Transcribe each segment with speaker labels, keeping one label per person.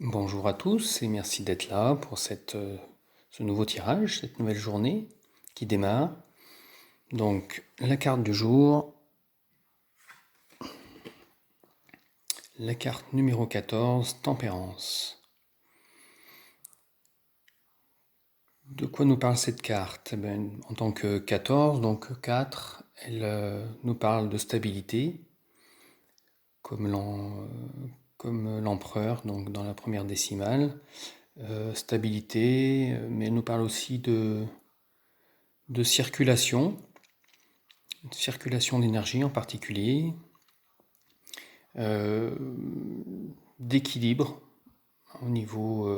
Speaker 1: Bonjour à tous et merci d'être là pour ce nouveau tirage, cette nouvelle journée qui démarre. Donc la carte du jour, la carte numéro 14, Tempérance. De quoi nous parle cette carte? En tant que 14, donc 4, elle nous parle de stabilité, comme l'empereur, donc dans la première décimale. Stabilité, mais elle nous parle aussi de circulation d'énergie en particulier, d'équilibre au niveau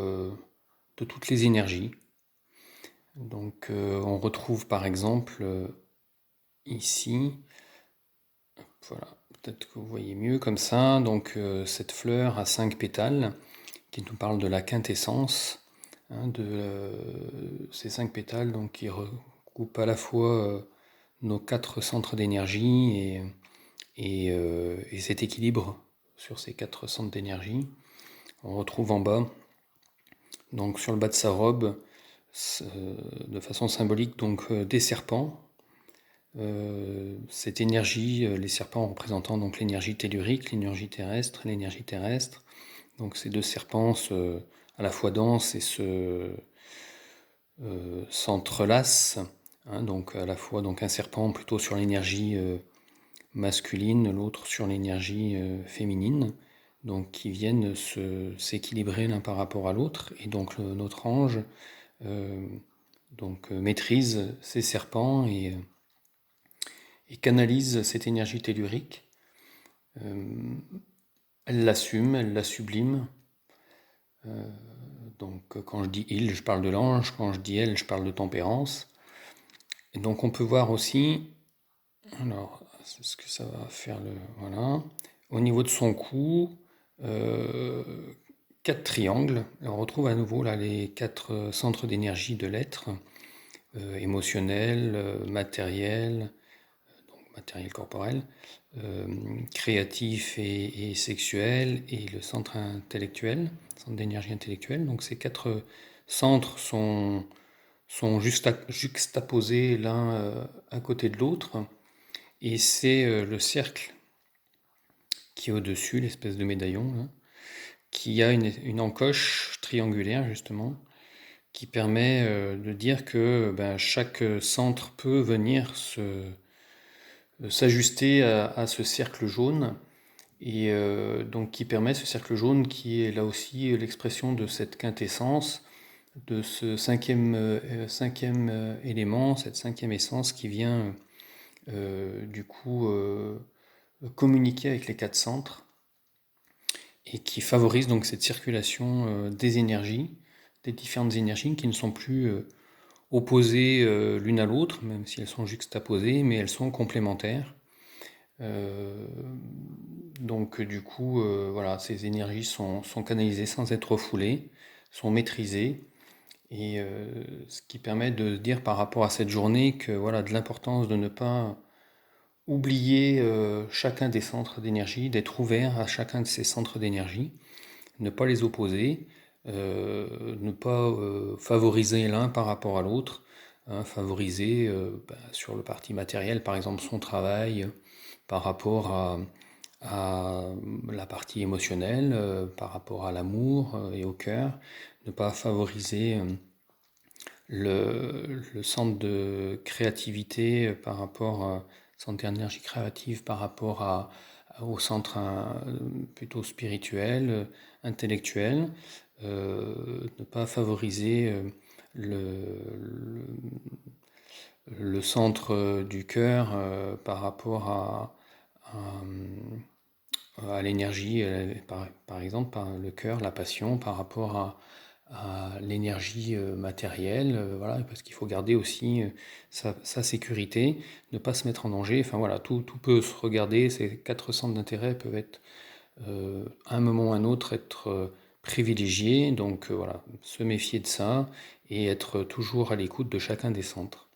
Speaker 1: de toutes les énergies. Donc on retrouve par exemple ici, voilà, peut-être que vous voyez mieux comme ça, donc cette fleur à 5 pétales qui nous parle de la quintessence, de ces 5 pétales donc, qui recoupent à la fois nos 4 centres d'énergie et cet équilibre sur ces 4 centres d'énergie. On retrouve en bas, donc sur le bas de sa robe, de façon symbolique, donc des serpents. Cette énergie, les serpents représentant donc l'énergie tellurique, l'énergie terrestre. Donc ces deux serpents à la fois dansent et s'entrelacent. Donc à la fois donc un serpent plutôt sur l'énergie masculine, l'autre sur l'énergie féminine, donc qui viennent s'équilibrer l'un par rapport à l'autre. Et donc notre ange maîtrise ces serpents et canalise cette énergie tellurique. Elle l'assume, elle la sublime. Donc quand je dis il, je parle de l'ange, quand je dis elle, je parle de tempérance. Et donc on peut voir aussi, alors c'est ce que ça va faire voilà, au niveau de son cou, 4 triangles. On retrouve à nouveau là les 4 centres d'énergie de l'être, émotionnel, matériel, matériel corporel, créatif et sexuel, et le centre intellectuel, centre d'énergie intellectuelle. Donc ces 4 centres sont juxtaposés l'un à côté de l'autre, et c'est le cercle qui est au-dessus, l'espèce de médaillon, là, qui a une encoche triangulaire justement, qui permet de dire que chaque centre peut venir s'ajuster à ce cercle jaune, et donc qui permet, ce cercle jaune qui est là aussi l'expression de cette quintessence, de ce cinquième élément, cette cinquième essence qui vient du coup communiquer avec les 4 centres et qui favorise donc cette circulation des énergies, des différentes énergies qui ne sont plus opposées l'une à l'autre, même si elles sont juxtaposées, mais elles sont complémentaires. Donc du coup, voilà, ces énergies sont canalisées sans être refoulées, sont maîtrisées, et ce qui permet de dire par rapport à cette journée que voilà, de l'importance de ne pas oublier chacun des centres d'énergie, d'être ouvert à chacun de ces centres d'énergie, ne pas les opposer, ne pas favoriser l'un par rapport à l'autre, favoriser sur le parti matériel, par exemple son travail, par rapport à la partie émotionnelle, par rapport à l'amour et au cœur, ne pas favoriser le centre de créativité par rapport centre d'énergie créative par rapport au centre plutôt spirituel, intellectuel, ne pas favoriser le centre du cœur par rapport à l'énergie, par exemple, par le cœur, la passion, par rapport à l'énergie matérielle, voilà, parce qu'il faut garder aussi sa sécurité, ne pas se mettre en danger. Enfin voilà, tout peut se regarder. Ces 4 centres d'intérêt peuvent être, à un moment ou à un autre, être privilégiés. Donc voilà, se méfier de ça et être toujours à l'écoute de chacun des centres.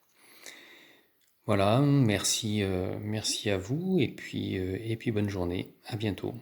Speaker 1: Voilà, merci à vous et puis bonne journée. À bientôt.